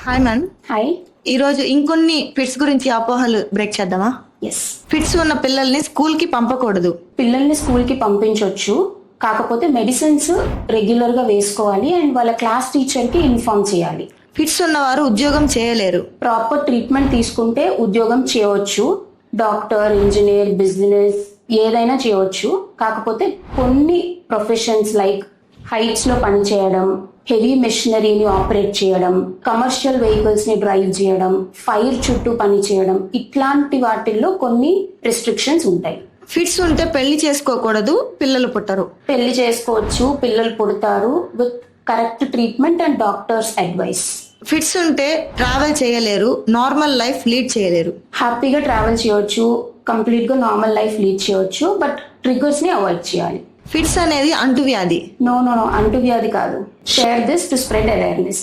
Hi ma'am. Hi. ఈ రోజు ఇంకొన్ని ఫిట్స్ గురించి అపోహలు బ్రేక్ చేద్దామా? ఎస్. ఫిట్స్ ఉన్న పిల్లల్ని స్కూల్ కి పంపకూడదు. పిల్లల్ని స్కూల్ కి పంపించవచ్చు, కాకపోతే మెడిసిన్స్ రెగ్యులర్ గా వేసుకోవాలి అండ్ వాళ్ళ క్లాస్ టీచర్ కి ఇన్ఫార్మ్ చేయాలి. ఫిట్స్ ఉన్నవారు ఉద్యోగం చేయలేరు. ప్రాపర్ ట్రీట్మెంట్ తీసుకుంటే ఉద్యోగం చేయవచ్చు. డాక్టర్, ఇంజనీర్, బిజినెస్ ఏదైనా చేయవచ్చు. కాకపోతే కొన్ని ప్రొఫెషన్స్ లైక్ హైట్స్ లో పని చేయడం, హెవీ మెషినరీని ఆపరేట్ చేయడం, కమర్షియల్ వెహికల్స్ ని డ్రైవ్ చేయడం, ఫైర్ చుట్టూ పని చేయడం, ఇట్లాంటి వాటిల్లో కొన్ని రెస్ట్రిక్షన్స్ ఉంటాయి. ఫిట్స్ ఉంటే పెళ్లి చేసుకోకూడదు, పిల్లలు పుట్టరు. పెళ్లి చేసుకోవచ్చు, పిల్లలు పుడతారు with correct treatment and doctors advice. Fits ఉంటే ట్రావెల్ చేయలేరు, నార్మల్ లైఫ్ లీడ్ చేయలేరు. హ్యాపీగా ట్రావెల్ చేయవచ్చు, కంప్లీట్ గా నార్మల్ లైఫ్ లీడ్ చేయవచ్చు, బట్ ట్రిగర్స్ ని అవాయిడ్ చేయాలి. ఫిట్స్ అనేది అంటువ్యాధి. నో, అంటువ్యాధి కాదు. Share this to spread awareness.